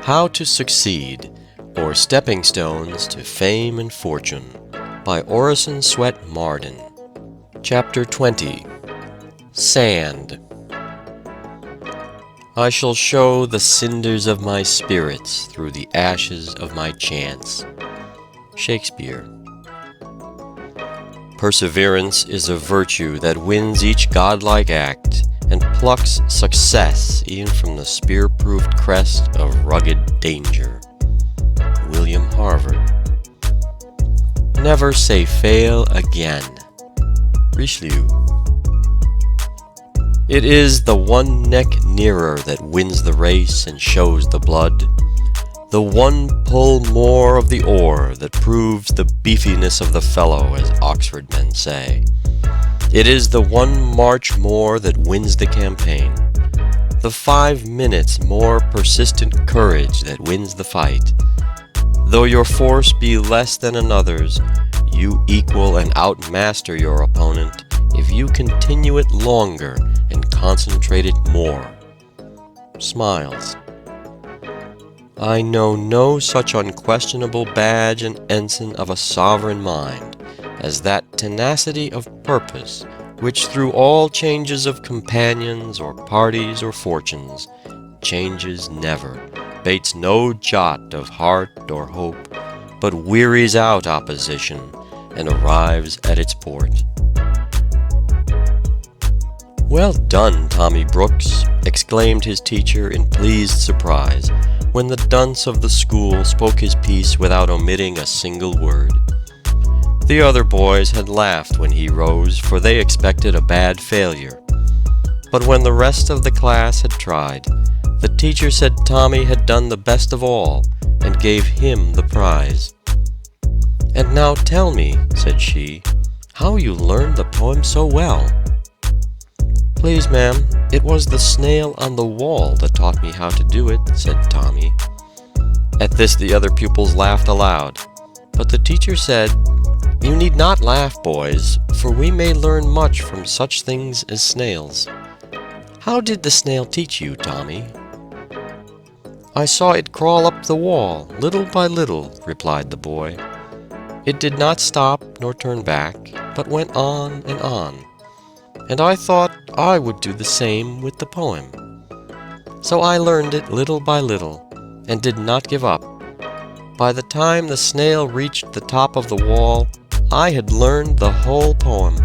How to Succeed, or Stepping Stones to Fame and Fortune, by Orison Swett Marden. Chapter 20. Sand. I shall show the cinders of my spirits through the ashes of my chance. Shakespeare. Perseverance is a virtue that wins each godlike act and plucks success even from the spear-proofed crest of rugged danger. William Harvard. Never say fail again. Richelieu. It is the one neck nearer that wins the race and shows the blood, the one pull more of the oar that proves the beefiness of the fellow, as Oxford men say. It is the one march more that wins the campaign, the 5 minutes more persistent courage that wins the fight. Though your force be less than another's, you equal and outmaster your opponent if you continue it longer and concentrate it more. Smiles. I know no such unquestionable badge and ensign of a sovereign mind as that tenacity of purpose which through all changes of companions or parties or fortunes changes never, bates no jot of heart or hope, but wearies out opposition and arrives at its port. "Well done, Tommy Brooks," exclaimed his teacher in pleased surprise, when the dunce of the school spoke his piece without omitting a single word. The other boys had laughed when he rose, for they expected a bad failure. But when the rest of the class had tried, the teacher said Tommy had done the best of all, and gave him the prize. "And now tell me," said she, "how you learned the poem so well." "Please, ma'am, it was the snail on the wall that taught me how to do it," said Tommy. At this the other pupils laughed aloud, but the teacher said, "You need not laugh, boys, for we may learn much from such things as snails. How did the snail teach you, Tommy?" "I saw it crawl up the wall, little by little," replied the boy. "It did not stop nor turn back, but went on and on. And I thought I would do the same with the poem. So I learned it little by little, and did not give up. By the time the snail reached the top of the wall, I had learned the whole poem."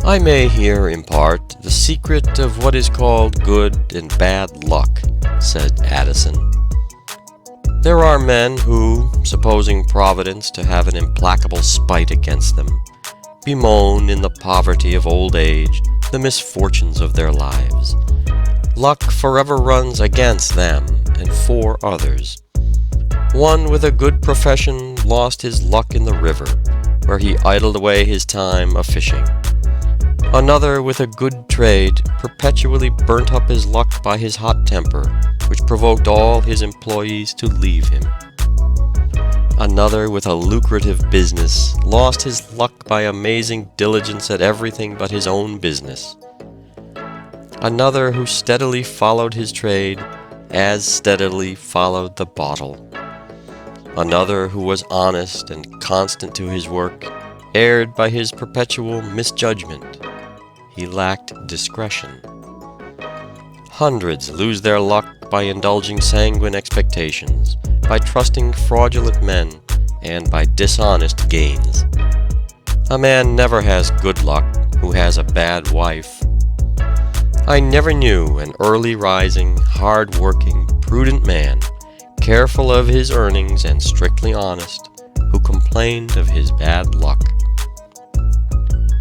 I may here impart the secret of what is called good and bad luck, said Addison. There are men who, supposing Providence to have an implacable spite against them, bemoan in the poverty of old age the misfortunes of their lives. Luck forever runs against them and for others. One with a good profession lost his luck in the river, where he idled away his time a-fishing. Another with a good trade perpetually burnt up his luck by his hot temper, which provoked all his employees to leave him. Another with a lucrative business lost his luck by amazing diligence at everything but his own business. Another who steadily followed his trade, as steadily followed the bottle. Another who was honest and constant to his work, erred by his perpetual misjudgment. He lacked discretion. Hundreds lose their luck by indulging sanguine expectations, by trusting fraudulent men, and by dishonest gains. A man never has good luck who has a bad wife. I never knew an early rising, hard-working, prudent man, careful of his earnings and strictly honest, who complained of his bad luck.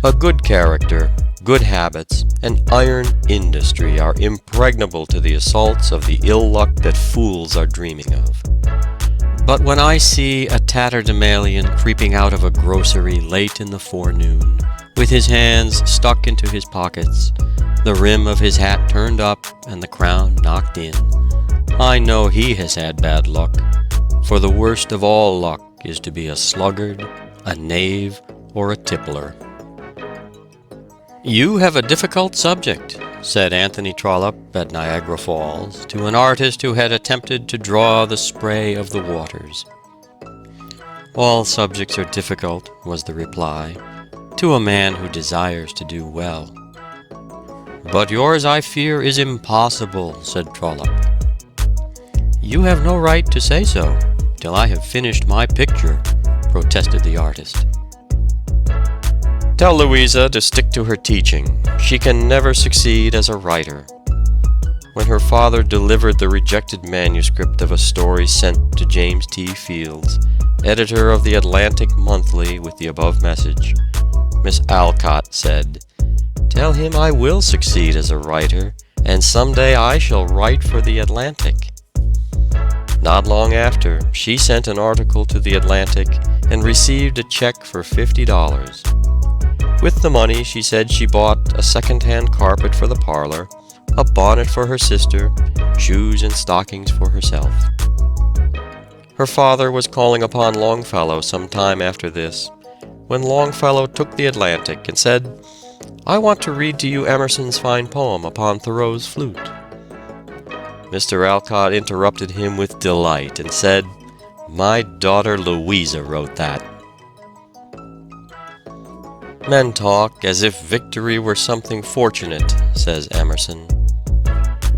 A good character, good habits, and iron industry are impregnable to the assaults of the ill luck that fools are dreaming of. But when I see a tatterdemalion creeping out of a grocery late in the forenoon, with his hands stuck into his pockets, the rim of his hat turned up and the crown knocked in, I know he has had bad luck, for the worst of all luck is to be a sluggard, a knave, or a tippler. You have a difficult subject, said Anthony Trollope at Niagara Falls to an artist who had attempted to draw the spray of the waters. "All subjects are difficult," was the reply, "to a man who desires to do well." "But yours, I fear, is impossible," said Trollope. "You have no right to say so, till I have finished my picture," protested the artist. "Tell Louisa to stick to her teaching. She can never succeed as a writer." When her father delivered the rejected manuscript of a story sent to James T. Fields, editor of the Atlantic Monthly, with the above message, Miss Alcott said, "Tell him I will succeed as a writer, and someday I shall write for the Atlantic." Not long after, she sent an article to the Atlantic and received a check for $50. With the money, she said she bought a second-hand carpet for the parlor, a bonnet for her sister, shoes and stockings for herself. Her father was calling upon Longfellow some time after this, when Longfellow took the Atlantic and said, "I want to read to you Emerson's fine poem upon Thoreau's flute." Mr. Alcott interrupted him with delight and said, "My daughter Louisa wrote that." "Men talk as if victory were something fortunate," says Emerson.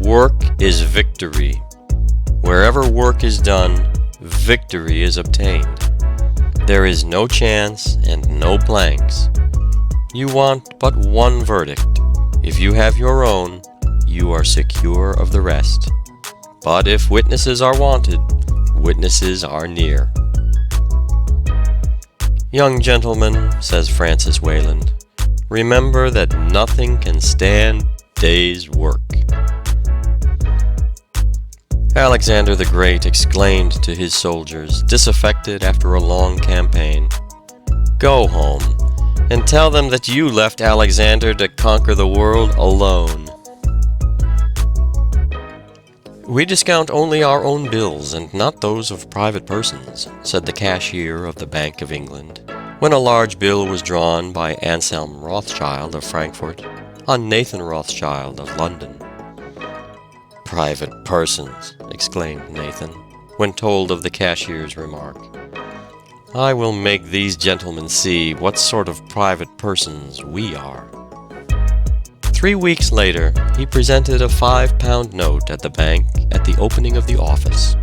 "Work is victory. Wherever work is done, victory is obtained. There is no chance and no blanks. You want but one verdict. If you have your own, you are secure of the rest. But if witnesses are wanted, witnesses are near." "Young gentlemen," says Francis Wayland, "remember that nothing can stand day's work." Alexander the Great exclaimed to his soldiers, disaffected after a long campaign, "Go home, and tell them that you left Alexander to conquer the world alone." "We discount only our own bills and not those of private persons," said the cashier of the Bank of England, when a large bill was drawn by Anselm Rothschild of Frankfurt on Nathan Rothschild of London. "Private persons," exclaimed Nathan, when told of the cashier's remark. "I will make these gentlemen see what sort of private persons we are." 3 weeks later, he presented a £5 note at the bank at the opening of the office.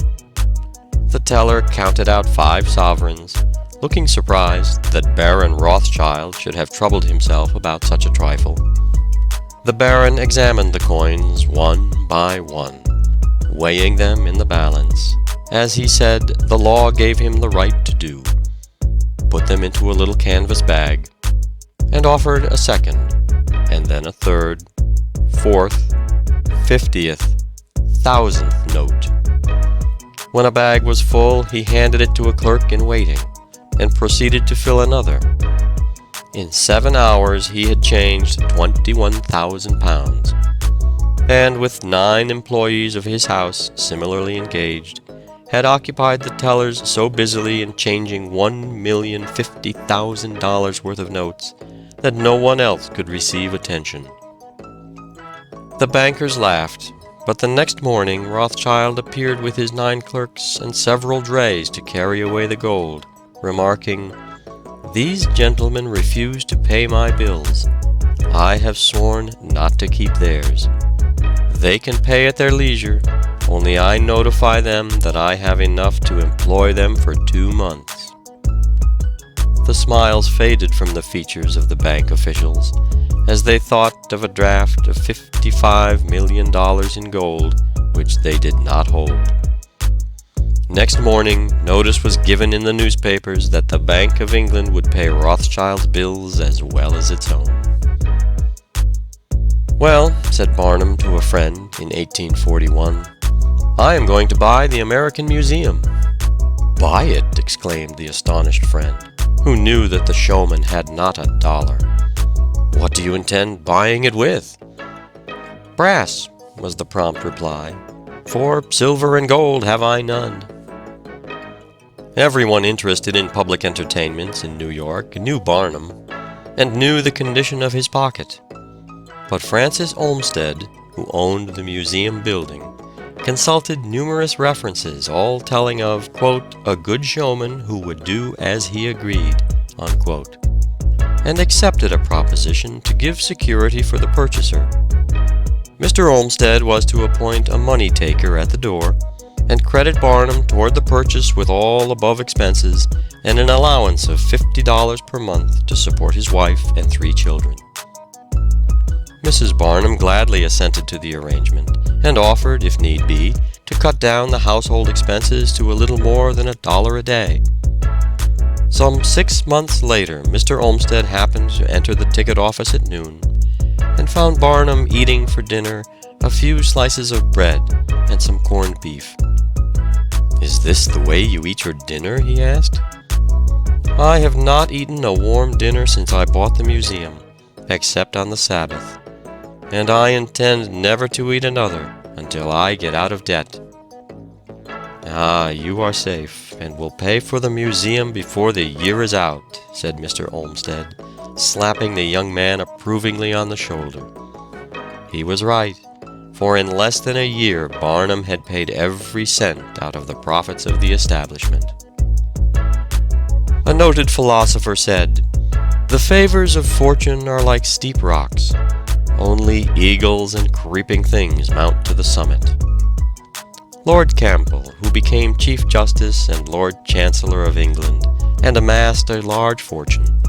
The teller counted out 5 sovereigns, looking surprised that Baron Rothschild should have troubled himself about such a trifle. The Baron examined the coins one by one, weighing them in the balance, as he said the law gave him the right to do, put them into a little canvas bag, and offered a second, and then a third, fourth, 50th, 1,000th note. When a bag was full, he handed it to a clerk in waiting, and proceeded to fill another. In 7 hours he had changed £21,000, and with 9 employees of his house similarly engaged, had occupied the tellers so busily in changing $1,050,000 worth of notes that no one else could receive attention. The bankers laughed, but the next morning Rothschild appeared with his 9 clerks and several drays to carry away the gold, remarking, "These gentlemen refuse to pay my bills. I have sworn not to keep theirs. They can pay at their leisure, only I notify them that I have enough to employ them for 2 months." The smiles faded from the features of the bank officials as they thought of a draft of $55 million in gold, which they did not hold. Next morning, notice was given in the newspapers that the Bank of England would pay Rothschild's bills as well as its own. "Well," said Barnum to a friend in 1841, "I am going to buy the American Museum." "Buy it!" exclaimed the astonished friend, who knew that the showman had not a dollar. "What do you intend buying it with?" "Brass," was the prompt reply, "for silver and gold have I none." Everyone interested in public entertainments in New York knew Barnum, and knew the condition of his pocket. But Francis Olmsted, who owned the museum building, consulted numerous references, all telling of, quote, a good showman who would do as he agreed, unquote, and accepted a proposition to give security for the purchaser. Mr. Olmsted was to appoint a money taker at the door, and credit Barnum toward the purchase with all above expenses and an allowance of $50 per month to support his wife and 3 children. Mrs. Barnum gladly assented to the arrangement, and offered, if need be, to cut down the household expenses to a little more than $1 a day. Some 6 months later, Mr. Olmsted happened to enter the ticket office at noon, and found Barnum eating for dinner a few slices of bread and some corned beef. "Is this the way you eat your dinner?" he asked. "I have not eaten a warm dinner since I bought the museum, except on the Sabbath, and I intend never to eat another until I get out of debt." "Ah, you are safe, and will pay for the museum before the year is out," said Mr. Olmsted, slapping the young man approvingly on the shoulder. He was right, for in less than a year Barnum had paid every cent out of the profits of the establishment. A noted philosopher said, "The favors of fortune are like steep rocks. Only eagles and creeping things mount to the summit." Lord Campbell, who became Chief Justice and Lord Chancellor of England, and amassed a large fortune,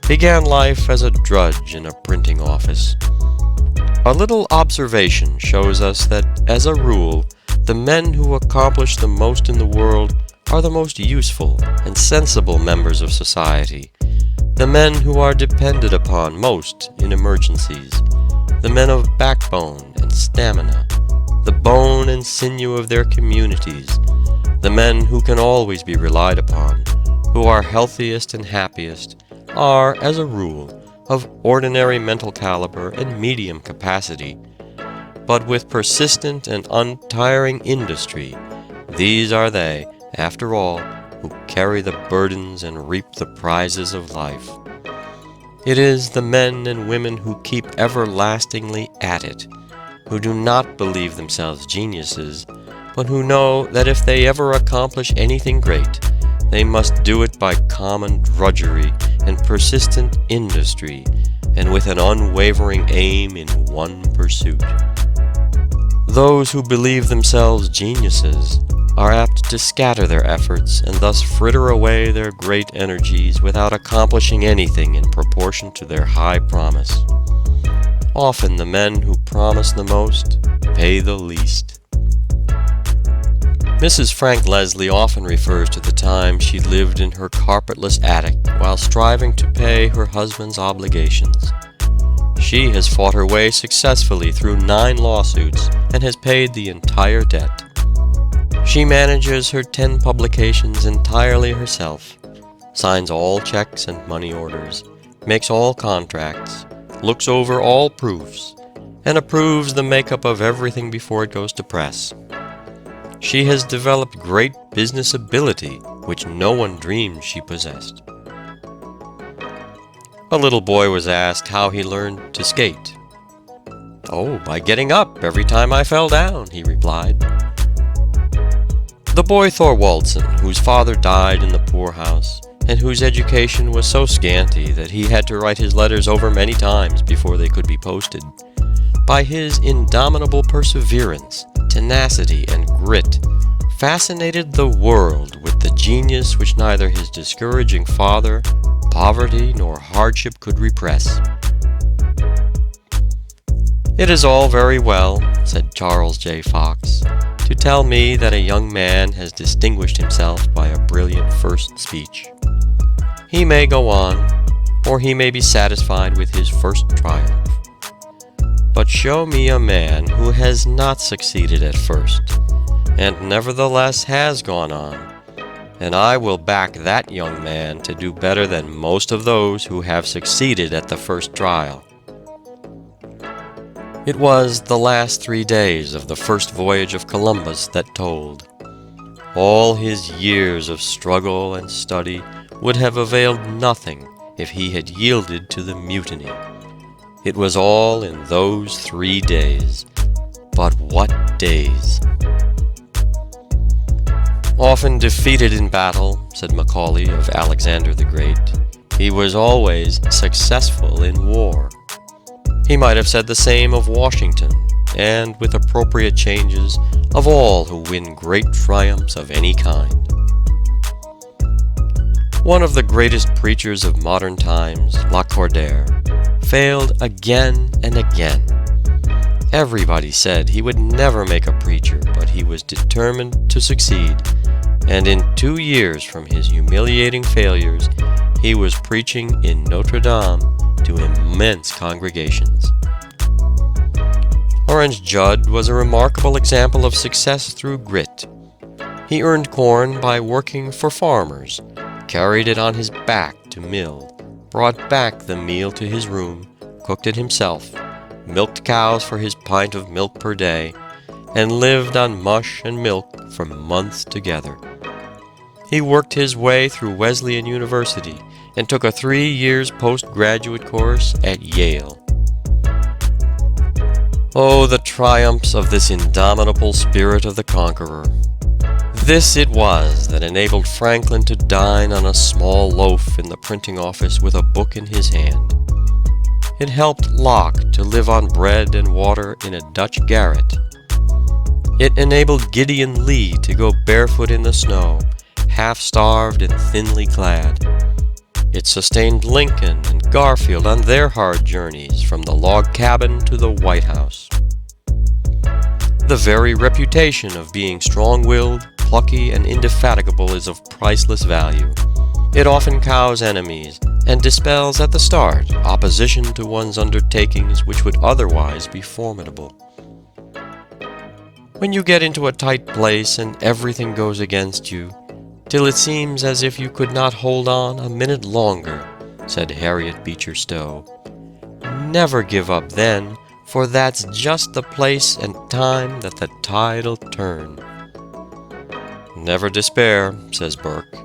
began life as a drudge in a printing office. A little observation shows us that, as a rule, the men who accomplish the most in the world are the most useful and sensible members of society, the men who are depended upon most in emergencies, the men of backbone and stamina, the bone and sinew of their communities, the men who can always be relied upon, who are healthiest and happiest, are, as a rule, of ordinary mental caliber and medium capacity, but with persistent and untiring industry, these are they, after all, who carry the burdens and reap the prizes of life. It is the men and women who keep everlastingly at it, who do not believe themselves geniuses, but who know that if they ever accomplish anything great, they must do it by common drudgery and persistent industry, and with an unwavering aim in one pursuit. Those who believe themselves geniuses are apt to scatter their efforts and thus fritter away their great energies without accomplishing anything in proportion to their high promise. Often the men who promise the most pay the least. Mrs. Frank Leslie often refers to the time she lived in her carpetless attic while striving to pay her husband's obligations. She has fought her way successfully through 9 lawsuits and has paid the entire debt. She manages her 10 publications entirely herself, signs all checks and money orders, makes all contracts, looks over all proofs, and approves the makeup of everything before it goes to press. She has developed great business ability, which no one dreamed she possessed. A little boy was asked how he learned to skate. "Oh, by getting up every time I fell down," he replied. The boy Thorwaldsen, whose father died in the poorhouse, and whose education was so scanty that he had to write his letters over many times before they could be posted, by his indomitable perseverance, tenacity, and grit, fascinated the world with the genius which neither his discouraging father, poverty, nor hardship could repress. "It is all very well," said Charles J. Fox, "to tell me that a young man has distinguished himself by a brilliant first speech. He may go on, or he may be satisfied with his first triumph. But show me a man who has not succeeded at first, and nevertheless has gone on, and I will back that young man to do better than most of those who have succeeded at the first trial." It was the last 3 days of the first voyage of Columbus that told. All his years of struggle and study would have availed nothing if he had yielded to the mutiny. It was all in those 3 days. But what days! Often defeated in battle, said Macaulay of Alexander the Great, he was always successful in war. He might have said the same of Washington, and with appropriate changes, of all who win great triumphs of any kind. One of the greatest preachers of modern times, Lacordaire, failed again and again. Everybody said he would never make a preacher, but he was determined to succeed, and in 2 years from his humiliating failures, he was preaching in Notre Dame to immense congregations. Orange Judd was a remarkable example of success through grit. He earned corn by working for farmers, carried it on his back to mill, brought back the meal to his room, cooked it himself, milked cows for his pint of milk per day, and lived on mush and milk for months together. He worked his way through Wesleyan University and took a 3 years postgraduate course at Yale. Oh, the triumphs of this indomitable spirit of the conqueror! This it was that enabled Franklin to dine on a small loaf in the printing office with a book in his hand. It helped Locke to live on bread and water in a Dutch garret. It enabled Gideon Lee to go barefoot in the snow, half-starved and thinly clad. It sustained Lincoln and Garfield on their hard journeys from the log cabin to the White House. The very reputation of being strong-willed, plucky, and indefatigable is of priceless value. It often cows enemies, and dispels at the start opposition to one's undertakings which would otherwise be formidable. When you get into a tight place and everything goes against you, till it seems as if you could not hold on a minute longer, said Harriet Beecher Stowe, never give up then, for that's just the place and time that the tide'll turn. Never despair, says Burke,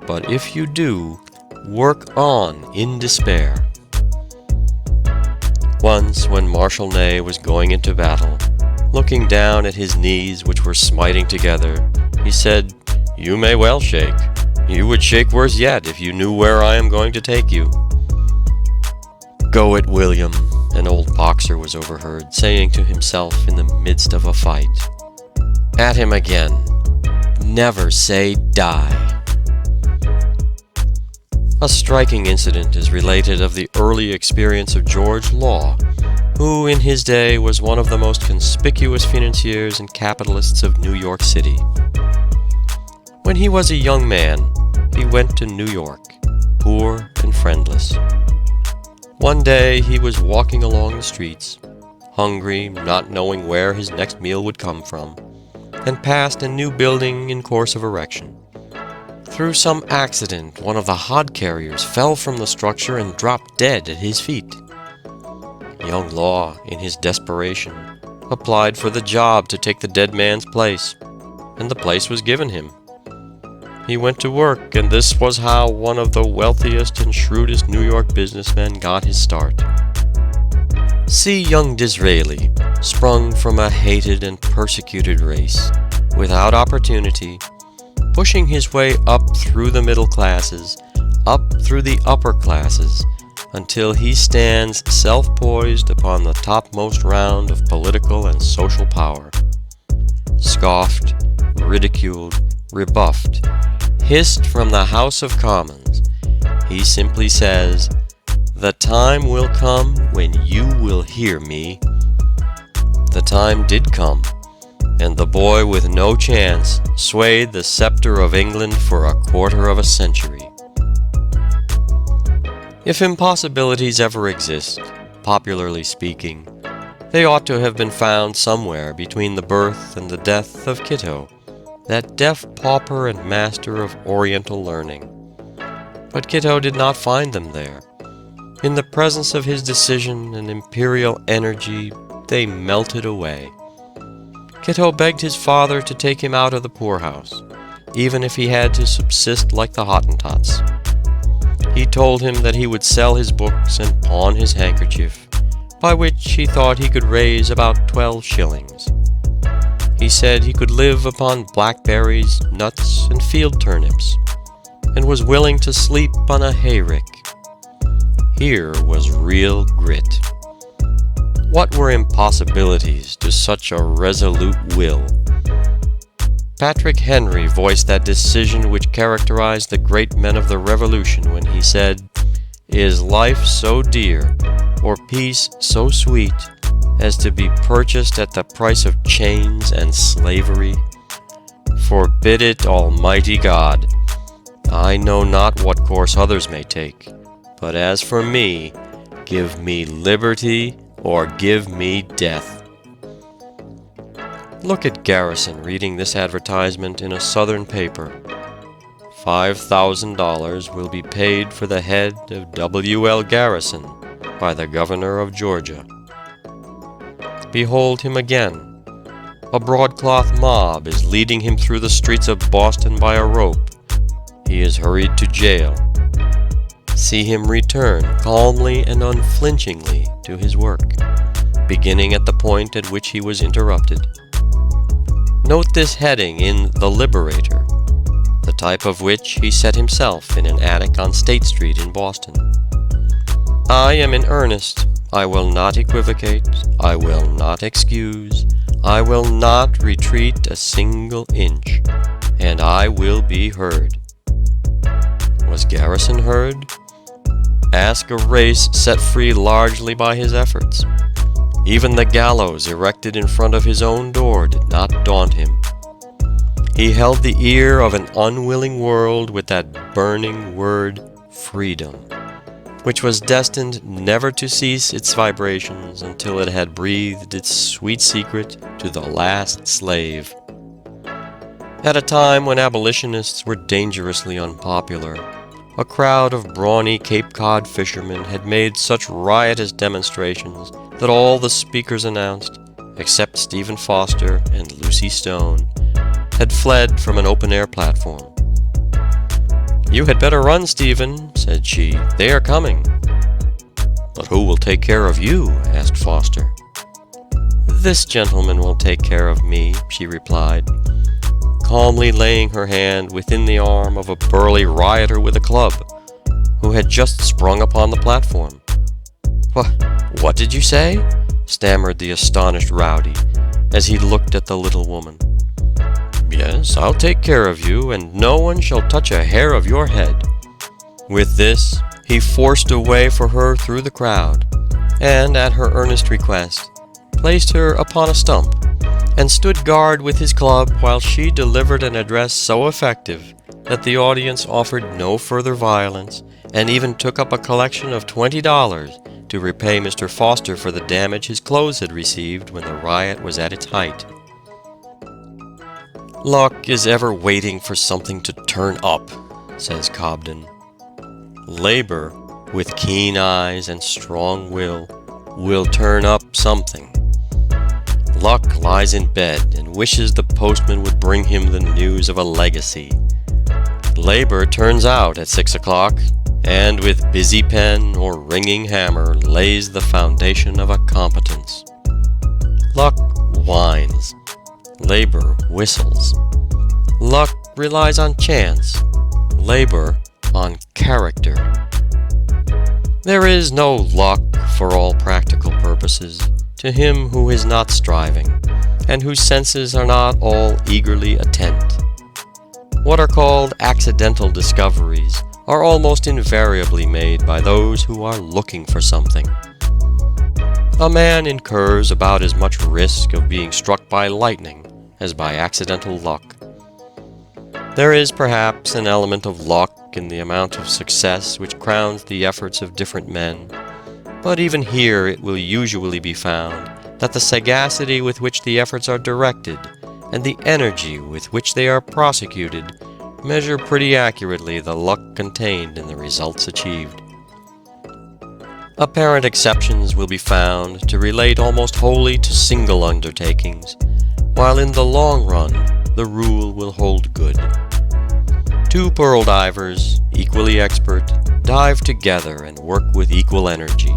but if you do, work on in despair. Once, when Marshal Ney was going into battle, looking down at his knees which were smiting together, he said, "You may well shake. You would shake worse yet if you knew where I am going to take you." "Go it, William," an old boxer was overheard saying to himself in the midst of a fight. At him again. Never say die. A striking incident is related of the early experience of George Law, who in his day was one of the most conspicuous financiers and capitalists of New York City. When he was a young man, he went to New York, poor and friendless. One day he was walking along the streets, hungry, not knowing where his next meal would come from, and passed a new building in course of erection. Through some accident, one of the hod carriers fell from the structure and dropped dead at his feet. Young Law, in his desperation, applied for the job to take the dead man's place, and the place was given him. He went to work, and this was how one of the wealthiest and shrewdest New York businessmen got his start. See young Disraeli, sprung from a hated and persecuted race, without opportunity, pushing his way up through the middle classes, up through the upper classes, until he stands self-poised upon the topmost round of political and social power. Scoffed, ridiculed, rebuffed, hissed from the House of Commons, he simply says, "The time will come when you will hear me." The time did come, and the boy with no chance swayed the scepter of England for a quarter of a century. If impossibilities ever exist, popularly speaking, they ought to have been found somewhere between the birth and the death of Kitto, that deaf pauper and master of Oriental learning. But Kitto did not find them there. In the presence of his decision and imperial energy, they melted away. Kitto begged his father to take him out of the poorhouse, even if he had to subsist like the Hottentots. He told him that he would sell his books and pawn his handkerchief, by which he thought he could raise about 12 shillings. He said he could live upon blackberries, nuts, and field turnips, and was willing to sleep on a hayrick. Here was real grit. What were impossibilities to such a resolute will? Patrick Henry voiced that decision which characterized the great men of the Revolution when he said, "Is life so dear, or peace so sweet, as to be purchased at the price of chains and slavery? Forbid it, Almighty God! I know not what course others may take, but as for me, give me liberty or give me death." Look at Garrison reading this advertisement in a Southern paper. $5,000 will be paid for the head of W.L. Garrison by the governor of Georgia. Behold him again. A broadcloth mob is leading him through the streets of Boston by a rope. He is hurried to jail. See him return calmly and unflinchingly to his work, beginning at the point at which he was interrupted. Note this heading in The Liberator, the type of which he set himself in an attic on State Street in Boston. "I am in earnest. I will not equivocate. I will not excuse. I will not retreat a single inch. And I will be heard." Was Garrison heard? Ask a race set free largely by his efforts. Even the gallows erected in front of his own door did not daunt him. He held the ear of an unwilling world with that burning word, freedom, which was destined never to cease its vibrations until it had breathed its sweet secret to the last slave. At a time when abolitionists were dangerously unpopular, a crowd of brawny Cape Cod fishermen had made such riotous demonstrations that all the speakers announced, except Stephen Foster and Lucy Stone, had fled from an open-air platform. "You had better run, Stephen," said she. "They are coming." "But who will take care of you?" asked Foster. "This gentleman will take care of me," she replied, calmly laying her hand within the arm of a burly rioter with a club, who had just sprung upon the platform. What did you say?" stammered the astonished rowdy, as he looked at the little woman. "Yes, I'll take care of you, and no one shall touch a hair of your head." With this, he forced a way for her through the crowd, and, at her earnest request, placed her upon a stump, and stood guard with his club while she delivered an address so effective that the audience offered no further violence, and even took up a collection of $20 to repay Mr. Foster for the damage his clothes had received when the riot was at its height. "Luck is ever waiting for something to turn up," says Cobden. "Labor, with keen eyes and strong will turn up something. Luck lies in bed and wishes the postman would bring him the news of a legacy. Labor turns out at 6 o'clock, and with busy pen or ringing hammer lays the foundation of a competence. Luck whines. Labor whistles. Luck relies on chance. Labor on character. There is no luck, for all practical purposes, to him who is not striving, and whose senses are not all eagerly attent. What are called accidental discoveries are almost invariably made by those who are looking for something. A man incurs about as much risk of being struck by lightning as by accidental luck. There is perhaps an element of luck in the amount of success which crowns the efforts of different men, but even here it will usually be found that the sagacity with which the efforts are directed and the energy with which they are prosecuted measure pretty accurately the luck contained in the results achieved. Apparent exceptions will be found to relate almost wholly to single undertakings, while in the long run the rule will hold good. Two pearl divers, equally expert, dive together and work with equal energy.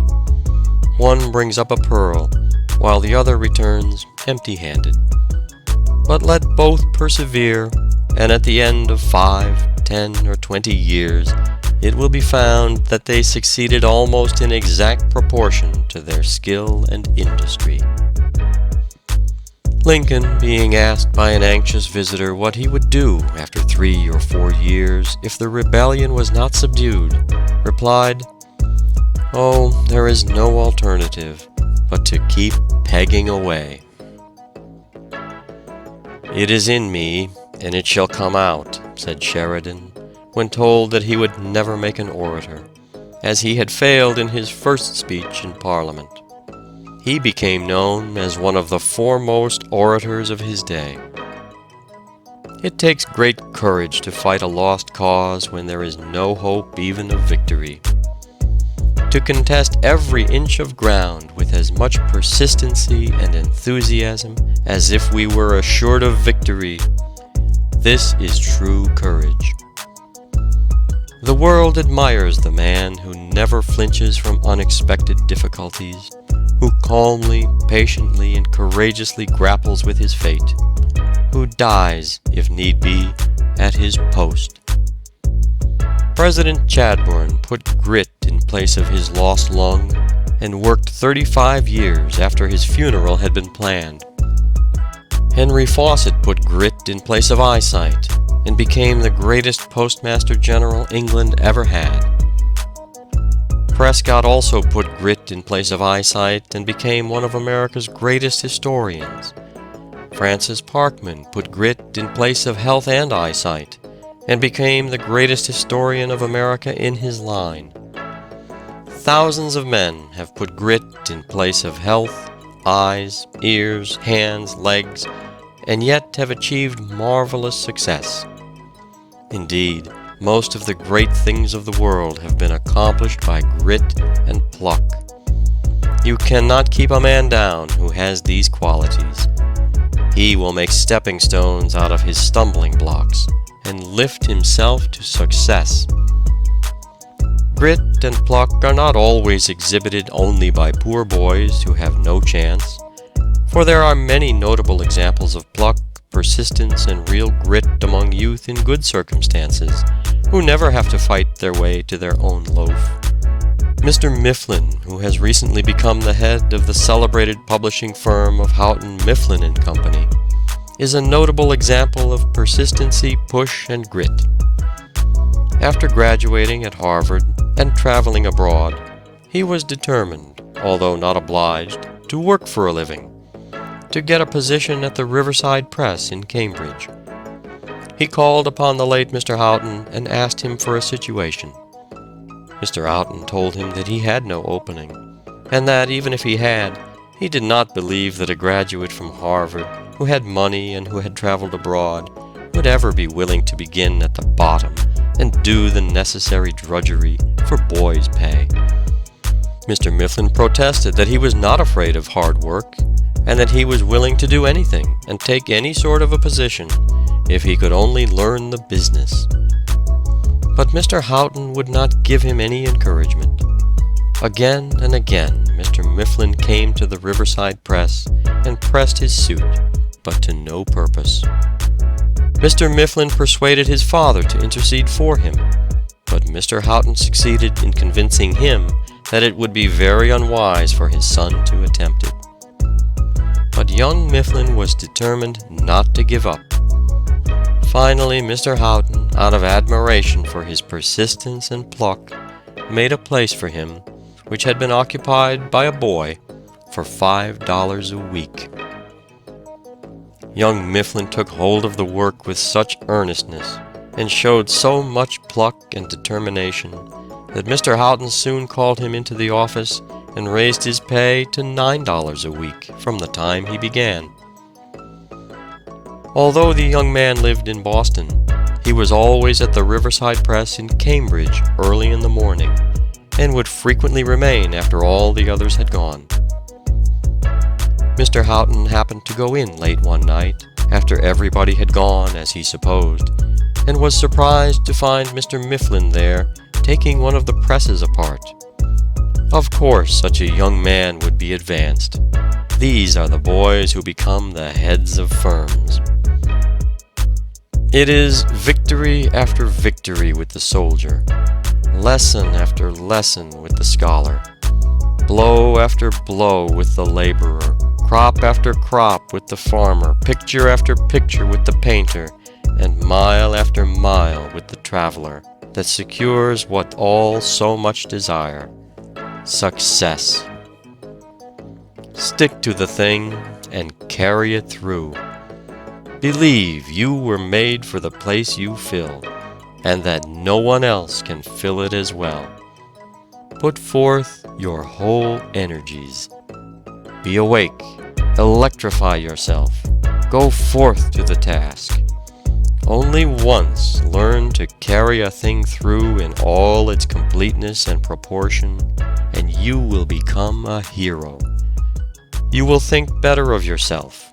one brings up a pearl, while the other returns empty-handed. But let both persevere, and at the end of 5, 10, or 20 years, it will be found that they succeeded almost in exact proportion to their skill and industry. Lincoln, being asked by an anxious visitor what he would do after 3 or 4 years if the rebellion was not subdued, replied, "Oh, there is no alternative but to keep pegging away." "It is in me, and it shall come out," said Sheridan, when told that he would never make an orator, as he had failed in his first speech in Parliament. He became known as one of the foremost orators of his day. It takes great courage to fight a lost cause when there is no hope even of victory. To contest every inch of ground with as much persistency and enthusiasm as if we were assured of victory, this is true courage. The world admires the man who never flinches from unexpected difficulties, who calmly, patiently, and courageously grapples with his fate, who dies, if need be, at his post. President Chadbourne put grit in place of his lost lung, and worked 35 years after his funeral had been planned. Henry Fawcett put grit in place of eyesight, and became the greatest Postmaster General England ever had. Prescott also put grit in place of eyesight and became one of America's greatest historians. Francis Parkman put grit in place of health and eyesight, and became the greatest historian of America in his line. Thousands of men have put grit in place of health, eyes, ears, hands, legs, and yet have achieved marvelous success. Indeed, most of the great things of the world have been accomplished by grit and pluck. You cannot keep a man down who has these qualities. He will make stepping stones out of his stumbling blocks and lift himself to success. Grit and pluck are not always exhibited only by poor boys who have no chance, for there are many notable examples of pluck, persistence, and real grit among youth in good circumstances, who never have to fight their way to their own loaf. Mr. Mifflin, who has recently become the head of the celebrated publishing firm of Houghton, Mifflin and Company, is a notable example of persistency, push, and grit. After graduating at Harvard and traveling abroad, he was determined, although not obliged, to work for a living, to get a position at the Riverside Press in Cambridge. He called upon the late Mr. Houghton and asked him for a situation. Mr. Houghton told him that he had no opening, and that even if he had, he did not believe that a graduate from Harvard, who had money and who had traveled abroad, would ever be willing to begin at the bottom and do the necessary drudgery for boys' pay. Mr. Mifflin protested that he was not afraid of hard work, and that he was willing to do anything and take any sort of a position if he could only learn the business. But Mr. Houghton would not give him any encouragement. Again and again Mr. Mifflin came to the Riverside Press and pressed his suit, but to no purpose. Mr. Mifflin persuaded his father to intercede for him, but Mr. Houghton succeeded in convincing him that it would be very unwise for his son to attempt it. But young Mifflin was determined not to give up. Finally, Mr. Houghton, out of admiration for his persistence and pluck, made a place for him, which had been occupied by a boy, for $5 a week. Young Mifflin took hold of the work with such earnestness, and showed so much pluck and determination, that Mr. Houghton soon called him into the office and raised his pay to $9 a week from the time he began. Although the young man lived in Boston, he was always at the Riverside Press in Cambridge early in the morning, and would frequently remain after all the others had gone. Mr. Houghton happened to go in late one night, after everybody had gone as he supposed, and was surprised to find Mr. Mifflin there taking one of the presses apart. Of course, such a young man would be advanced. These are the boys who become the heads of firms. It is victory after victory with the soldier, lesson after lesson with the scholar, blow after blow with the laborer, crop after crop with the farmer, picture after picture with the painter, and mile after mile with the traveler, that secures what all so much desire: success. Stick to the thing and carry it through. Believe you were made for the place you fill, and that no one else can fill it as well. Put forth your whole energies. Be awake, electrify yourself, go forth to the task. Only once learn to carry a thing through in all its completeness and proportion, and you will become a hero. You will think better of yourself.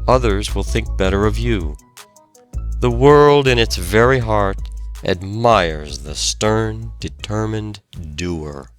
Others will think better of you. The world in its very heart admires the stern, determined doer.